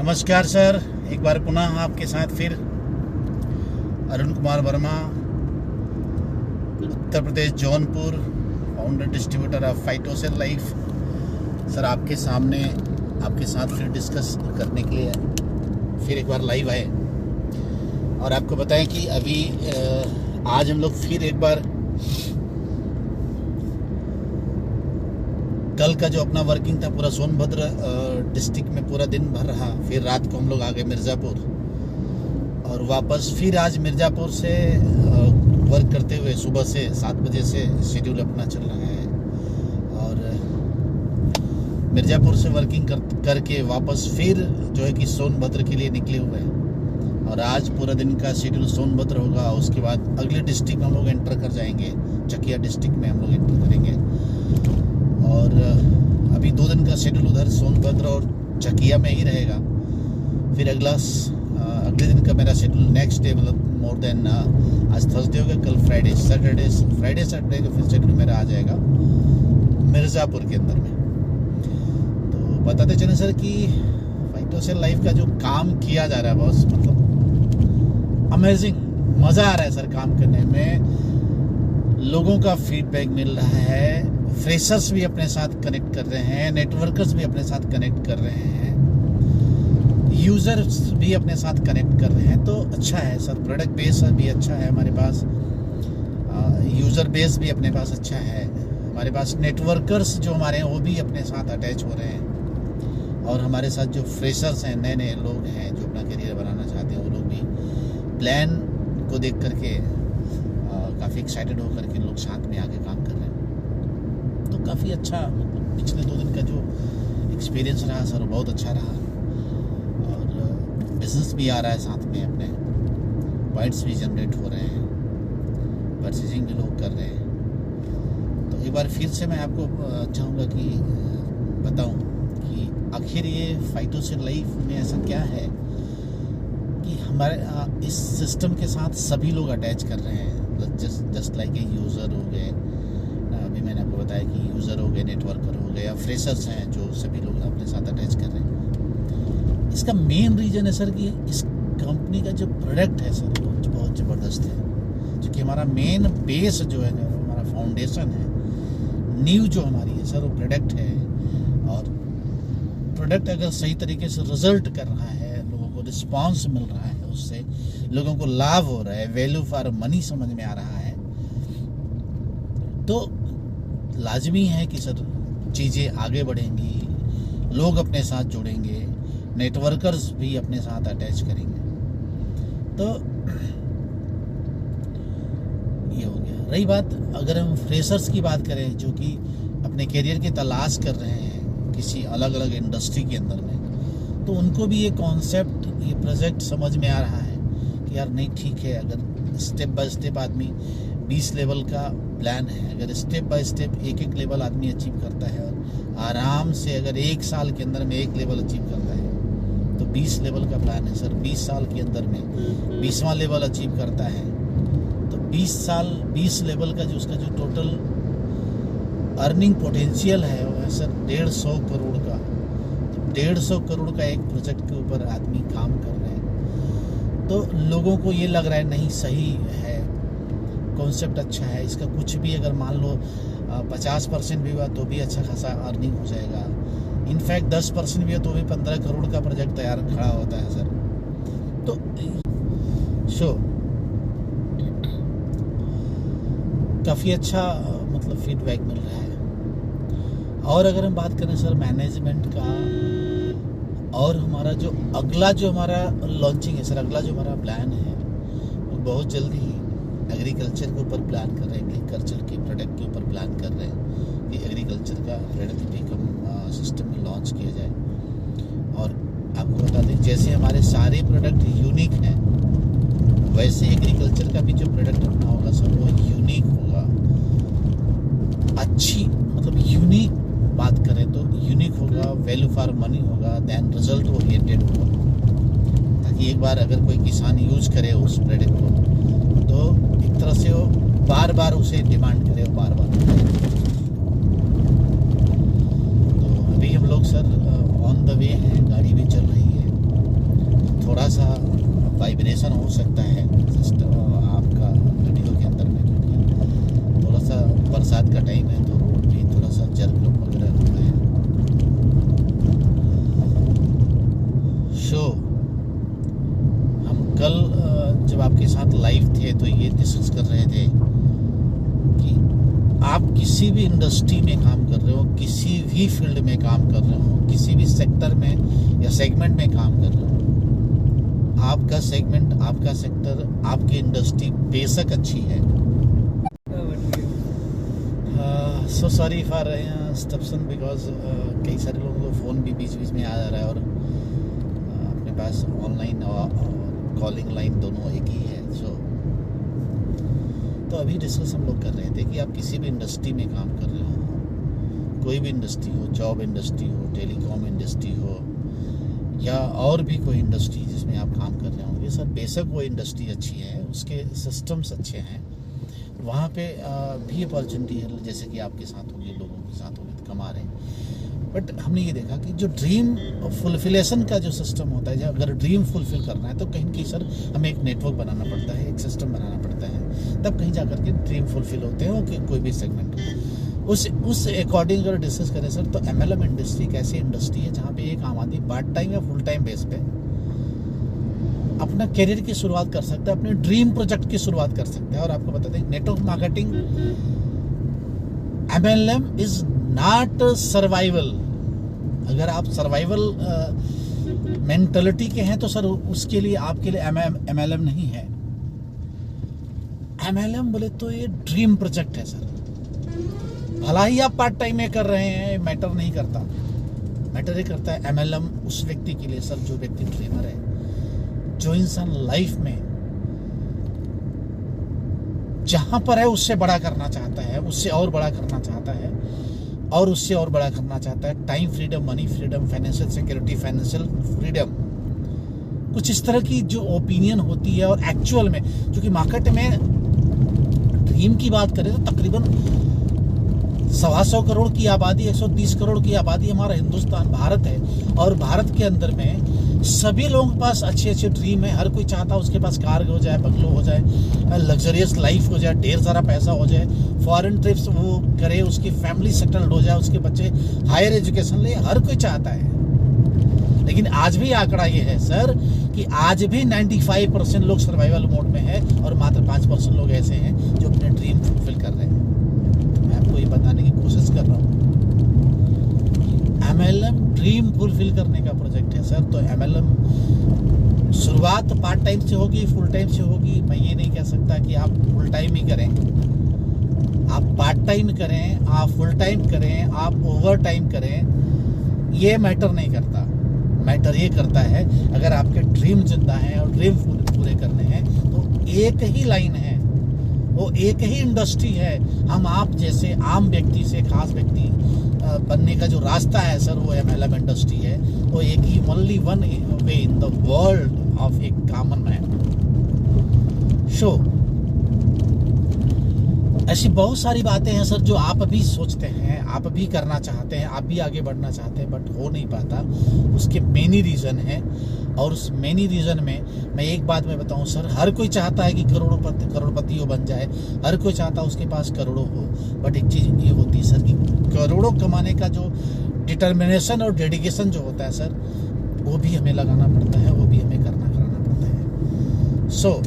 नमस्कार सर, एक बार पुनः आपके साथ फिर Arun Kumar Verma, Uttar Pradesh Jaunpur, founder distributor of Phytocell life. Sir आपके सामने आपके साथ फिर डिस्कस करने के लिए फिर एक बार लाइव आए और आपको बताएं कि अभी आज हम लोग फिर एक बार कल का जो अपना वर्किंग था पूरा सोनभद्र डिस्ट्रिक्ट में पूरा दिन भर रहा। फिर रात को हम लोग आ गए मिर्ज़ापुर और वापस फिर आज मिर्ज़ापुर से वर्क करते हुए सुबह से 7 बजे से शेड्यूल अपना चल रहा है और मिर्ज़ापुर से वर्किंग करके वापस फिर जो है कि सोनभद्र के लिए निकले हुए हैं और आज पूरा दिन का शेड्यूल सोनभद्र होगा। उसके बाद अगले डिस्ट्रिक्ट में हम लोग एंटर कर जाएंगे, चकिया डिस्ट्रिक्ट में हम लोग एंटर करेंगे और अभी 2 दिन का शेड्यूल उधर सोनभद्र और चकिया में ही रहेगा। फिर अगले दिन का मेरा शेड्यूल नेक्स्ट डे मतलब मोर देन आज थर्सडे होगा, कल फ्राइडे सैटरडे का फिर शेड्यूल मेरा आ जाएगा मिर्ज़ापुर के अंदर में। तो बताते चले सर कि फाइटोसेल लाइफ का जो काम किया जा रहा है बॉस, मतलब अमेजिंग, मज़ा आ रहा है सर काम करने में। लोगों का फीडबैक मिल रहा है, फ्रेशर्स भी अपने साथ कनेक्ट कर रहे हैं, नेटवर्कर्स भी अपने साथ कनेक्ट कर रहे हैं, यूज़र्स भी अपने साथ कनेक्ट कर रहे हैं। तो अच्छा है सर, प्रोडक्ट बेस भी अच्छा है हमारे पास, यूज़र बेस भी अपने पास अच्छा है हमारे पास, नेटवर्कर्स जो हमारे हैं वो भी अपने साथ अटैच हो रहे हैं और हमारे साथ जो फ्रेशर्स हैं, नए नए लोग हैं जो अपना करियर बनाना चाहते हैं, वो लोग भी प्लान को देख करके काफ़ी एक्साइटेड होकर के लोग साथ में आके काम कर रहे हैं। तो काफ़ी अच्छा, मतलब पिछले 2 दिन का जो एक्सपीरियंस रहा सर बहुत अच्छा रहा और बिजनेस भी आ रहा है साथ में, अपने पॉइंट्स भी जनरेट हो रहे हैं, परचेजिंग भी लोग कर रहे हैं। तो एक बार फिर से मैं आपको चाहूँगा कि बताऊँ कि आखिर ये फाइटोसेल लाइफ में ऐसा क्या है कि हमारे इस सिस्टम के साथ सभी लोग अटैच कर रहे हैं। जस्ट लाइक ए यूज़र हो गए, अभी मैंने आपको बताया कि यूज़र हो गए, नेटवर्कर हो गए या फ्रेशर्स हैं जो सभी लोग अपने साथ अटैच कर रहे हैं। इसका मेन रीज़न है सर कि इस कंपनी का जो प्रोडक्ट है सर वो बहुत ज़बरदस्त है, जो कि हमारा मेन बेस जो है, जो हमारा फाउंडेशन है, नींव जो हमारी है सर वो प्रोडक्ट है। और प्रोडक्ट अगर सही तरीके से रिजल्ट कर रहा है, लोगों को रिस्पॉन्स मिल रहा है, उससे लोगों को लाभ हो रहा है, वैल्यू फॉर मनी समझ में आ रहा है, तो लाजमी है कि सर चीज़ें आगे बढ़ेंगी, लोग अपने साथ जुड़ेंगे, नेटवर्कर्स भी अपने साथ अटैच करेंगे। तो ये हो गया। रही बात अगर हम फ्रेशर्स की बात करें जो कि अपने करियर की तलाश कर रहे हैं किसी अलग अलग इंडस्ट्री के अंदर में, तो उनको भी ये कॉन्सेप्ट, ये प्रोजेक्ट समझ में आ रहा है कि यार नहीं ठीक है, अगर स्टेप बाय स्टेप आदमी 20 लेवल का प्लान है, अगर स्टेप बाय स्टेप एक एक लेवल आदमी अचीव करता है और आराम से अगर 1 साल के अंदर में 1 लेवल अचीव करता है तो 20 लेवल का प्लान है सर। 20 साल के अंदर में 20वां लेवल अचीव करता है तो 20 लेवल का जो उसका जो टोटल अर्निंग पोटेंशियल है वो है सर 150 करोड़ का। तो 150 करोड़ का एक प्रोजेक्ट के ऊपर आदमी काम कर रहे हैं। तो लोगों को ये लग रहा है नहीं सही है, कॉन्सेप्ट अच्छा है, इसका कुछ भी अगर मान लो 50% भी हुआ तो भी अच्छा खासा अर्निंग हो जाएगा, इनफैक्ट 10% भी हो तो भी 15 करोड़ का प्रोजेक्ट तैयार खड़ा होता है सर। तो काफ़ी अच्छा मतलब फीडबैक मिल रहा है। और अगर हम बात करें सर मैनेजमेंट का, और हमारा जो अगला जो हमारा लॉन्चिंग है सर, अगला जो हमारा प्लान है वो बहुत जल्दी ही एग्रीकल्चर के ऊपर प्लान कर रहे हैं, एग्रीकल्चर के प्रोडक्ट के ऊपर प्लान कर रहे हैं कि एग्रीकल्चर का प्रोडक्ट भी सिस्टम में लॉन्च किया जाए। और आपको बता दें जैसे हमारे सारे प्रोडक्ट यूनिक हैं, वैसे एग्रीकल्चर का भी जो प्रोडक्ट अपना होगा सर वो यूनिक होगा। अच्छी मतलब यूनिक बात करें तो यूनिक होगा, वैल्यू फॉर मनी होगा, दैन रिजल्ट ओरिएंटेड होगा, ताकि एक बार अगर कोई किसान यूज करे उस प्रोडक्ट को तो एक तरह से वो बार बार उसे डिमांड करे, बार बार। तो अभी हम लोग सर ऑन द वे हैं, गाड़ी भी चल रही है वाइब्रेशन हो सकता है सिस्टम आपका वीडियो के अंदर में, क्योंकि थोड़ा सा बरसात का टाइम है तो रोड भी थोड़ा सा जर्क वगैरह होता है। शो हम कल जब आपके साथ लाइव थे तो ये डिस्कस कर रहे थे कि आप किसी भी इंडस्ट्री में काम कर रहे हो, किसी भी फील्ड में काम कर रहे हो, किसी भी सेक्टर में या सेगमेंट में काम कर रहे हो, आपका सेगमेंट, आपका सेक्टर, आपकी इंडस्ट्री बेशक अच्छी है। So sorry for interruption because कई सारे लोगों को फ़ोन भी बीच बीच में आ जा रहा है और अपने पास ऑनलाइन और कॉलिंग लाइन दोनों एक ही है। सो तो अभी डिस्कस हम लोग कर रहे थे कि आप किसी भी इंडस्ट्री में काम कर रहे हो, कोई भी इंडस्ट्री हो, जॉब इंडस्ट्री हो, टेलीकॉम इंडस्ट्री हो या और भी कोई इंडस्ट्री जिसमें आप काम कर रहे होंगे, सर बेशक वो इंडस्ट्री अच्छी है, उसके सिस्टम्स अच्छे हैं, वहाँ पे भी अपॉर्चुनिटी है जैसे कि आपके साथ होगी, लोगों के साथ होगी तो कमा रहे हैं। बट हमने ये देखा कि जो ड्रीम फुलफिलेशन का जो सिस्टम होता है, जब अगर ड्रीम फुलफिल करना है तो कहीं ना कहीं सर हमें एक नेटवर्क बनाना पड़ता है, एक सिस्टम बनाना पड़ता है, तब कहीं जाकर के ड्रीम फुलफिल होते हैं कि कोई भी सेगमेंट हो। उस अकॉर्डिंग अगर डिस्कस करें सर तो MLM इंडस्ट्री एक ऐसी इंडस्ट्री है जहाँ पे एक आम आदमी पार्ट टाइम या फुल टाइम बेस पे अपना करियर की शुरुआत कर सकता है, अपने ड्रीम प्रोजेक्ट की शुरुआत कर सकता है। और आपको बता दें network marketing MLM is not survival. अगर आप सर्वाइवल मेंटलिटी के हैं तो सर उसके लिए आपके लिए MLM नहीं है। MLM बोले तो ये ड्रीम प्रोजेक्ट है सर। भला ही आप पार्ट टाइम में कर रहे हैं, मैटर नहीं करता, मैटर ये करता है MLM उस व्यक्ति के लिए सर जो व्यक्ति ड्रीमर है, जो इंसान लाइफ में जहां पर है उससे बड़ा करना चाहता है, उससे और बड़ा करना चाहता है और उससे और बड़ा करना चाहता है। Time freedom, money freedom, financial security, financial freedom, कुछ इस तरह की जो ओपिनियन होती है। और एक्चुअल में क्योंकि मार्केट में ड्रीम की बात करें तो तकरीबन 125 करोड़ की आबादी, 130 करोड़ की आबादी हमारा हिंदुस्तान भारत है। और भारत के अंदर में सभी लोगों के पास अच्छे अच्छे ड्रीम है। हर कोई चाहता है उसके पास कार हो जाए, बंगलो हो जाए, लग्जरियस लाइफ हो जाए, ढेर सारा पैसा हो जाए, फॉरेन ट्रिप्स वो करे, उसकी फैमिली सेटल्ड हो जाए, उसके बच्चे हायर एजुकेशन ले, हर कोई चाहता है। लेकिन आज भी आंकड़ा ये है सर कि आज भी 95% लोग सर्वाइवल मोड में है और मात्र 5% लोग ऐसे हैं जो अपने ड्रीम फुलफिल कर रहे हैं। मैं आपको ये बताने की कोशिश कर रहा हूँ MLM ड्रीम फुलफिल करने का प्रोजेक्ट है सर। तो MLM शुरुआत पार्ट टाइम से होगी, फुल टाइम से होगी। मैं ये नहीं कह सकता कि आप फुल टाइम ही करें, आप पार्ट टाइम करें, आप फुल टाइम करें, आप ओवर टाइम करें, ये मैटर नहीं करता। मैटर ये करता है अगर आपके ड्रीम जिंदा हैं और ड्रीम पूरे करने हैं तो एक ही लाइन है, वो एक ही इंडस्ट्री है। हम आप जैसे आम व्यक्ति से खास व्यक्ति बनने का जो रास्ता है सर वो MLM इंडस्ट्री है। वो एक ही only one way in the world of a common man. शो ऐसी बहुत सारी बातें हैं सर जो आप अभी सोचते हैं, आप भी करना चाहते हैं, आप भी आगे बढ़ना चाहते हैं, बट हो नहीं पाता। उसके मेनी रीज़न है और उस मेनी रीज़न में मैं एक बात मैं बताऊं सर, हर कोई चाहता है कि करोड़पति हो बन जाए, हर कोई चाहता है उसके पास करोड़ों हो। बट एक चीज़ ये होती है सर कि करोड़ों कमाने का जो डिटर्मिनेशन और डेडिकेशन जो होता है सर वो भी हमें लगाना पड़ता है, वो भी हमें कराना पड़ता है। सो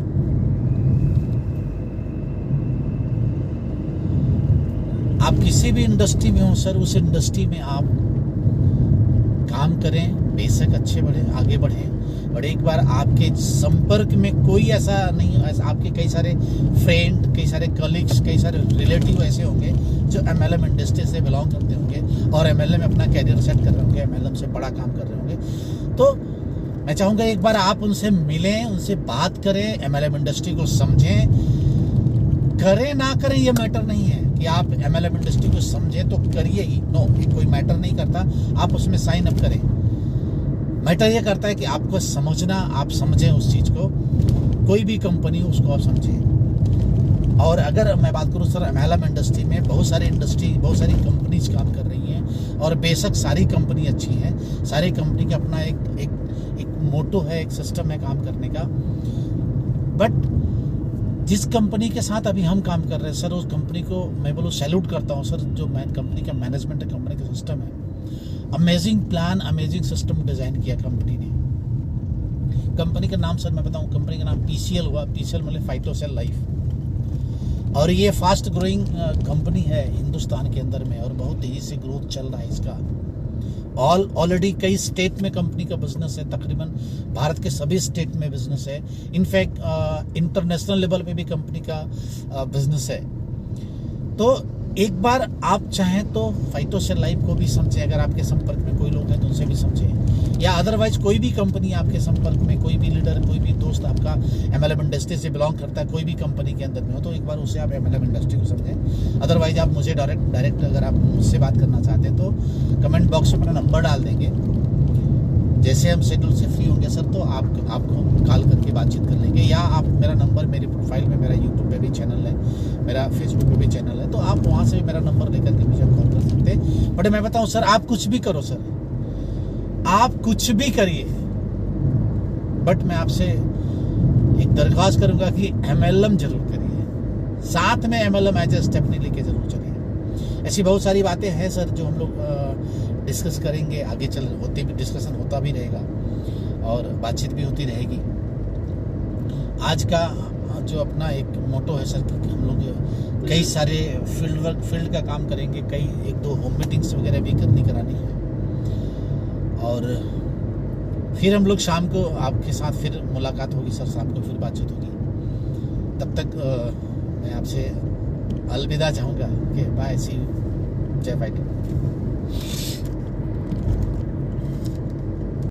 आप किसी भी इंडस्ट्री में हो सर, उस इंडस्ट्री में आप काम करें, बेशक अच्छे बढ़े, आगे बढ़ें। बट एक बार आपके संपर्क में कोई ऐसा नहीं, आपके कई सारे फ्रेंड, कई सारे कलीग्स, कई सारे रिलेटिव ऐसे होंगे जो MLM इंडस्ट्री से बिलोंग करते होंगे और MLM में अपना कैरियर सेट कर रहे होंगे, MLM से बड़ा काम कर रहे होंगे। तो मैं चाहूँगा एक बार आप उनसे मिलें, उनसे बात करें, MLM इंडस्ट्री को समझें। करें ना करें ये मैटर नहीं है कि आप MLM इंडस्ट्री को समझें तो करिए ही, नो, ये कोई मैटर नहीं करता। आप उसमें साइन अप करें। मैटर ये करता है कि आपको समझना, आप समझें उस चीज़ को, कोई भी कंपनी हो उसको आप समझें। और अगर मैं बात करूँ सर MLM इंडस्ट्री में बहुत सारी कंपनीज काम कर रही हैं और बेशक सारी कंपनी अच्छी हैं, सारी कंपनी का अपना एक मोटो है, एक सिस्टम है काम करने का। बट जिस कंपनी के साथ अभी हम काम कर रहे हैं सर, उस कंपनी को मैं बोलूँ सैल्यूट करता हूँ सर। जो कंपनी का मैनेजमेंट है, कंपनी का सिस्टम है, amazing plan, amazing system design किया कंपनी ने। कंपनी का नाम सर मैं बताऊँ, कंपनी का नाम PCL हुआ। PCL मतलब फाइटोसेल लाइफ। और ये फास्ट ग्रोइंग कंपनी है हिंदुस्तान के अंदर में, और बहुत तेज़ी से ग्रोथ चल रहा है इसका। ऑलरेडी कई स्टेट में कंपनी का बिजनेस है, तकरीबन भारत के सभी स्टेट में बिजनेस है। इनफैक्ट इंटरनेशनल लेवल पे भी कंपनी का बिजनेस है। तो एक बार आप चाहें तो फाइटोसेल लाइफ को भी समझें, अगर आपके संपर्क में कोई लोग हैं तो उनसे भी समझें, या अदरवाइज कोई भी कंपनी आपके संपर्क में, कोई भी लीडर, कोई भी दोस्त आपका MLM इंडस्ट्री से बिलोंग करता है, कोई भी कंपनी के अंदर में हो, तो एक बार उससे आप MLM इंडस्ट्री को समझें। अदरवाइज आप मुझे डायरेक्ट अगर आप मुझसे बात करना चाहते हैं तो कमेंट बॉक्स में मेरा नंबर डाल देंगे। जैसे हम शेड्यूल से फ्री होंगे सर तो आपको कॉल करके बातचीत कर लेंगे, या आप मेरा नंबर मेरे प्रोफाइल में, मेरा यूट्यूब पे भी चैनल है, मेरा फेसबुक पे भी चैनल है, तो आप वहाँ से भी मेरा नंबर लेकर के मुझे कॉल कर सकते हैं। बट मैं बताऊँ सर, आप कुछ भी करो सर, आप कुछ भी करिए, बट मैं आपसे एक दरख्वास्त करूँगा कि MLM जरूर करिए, साथ में MLM एज ए स्टेप नहीं लेके जरूर चलिए। ऐसी बहुत सारी बातें हैं सर जो हम लोग डिस्कस करेंगे, आगे डिस्कशन होता भी रहेगा और बातचीत भी होती रहेगी। आज का जो अपना एक मोटो है सर कि हम लोग कई सारे फील्ड का काम करेंगे, कई 1-2 होम मीटिंग्स वगैरह भी करानी है, और फिर हम लोग शाम को आपके साथ फिर मुलाकात होगी सर, शाम को फिर बातचीत होगी। तब तक मैं आपसे अलविदा चाहूँगा कि बाय, सी यू, जय फाइटर।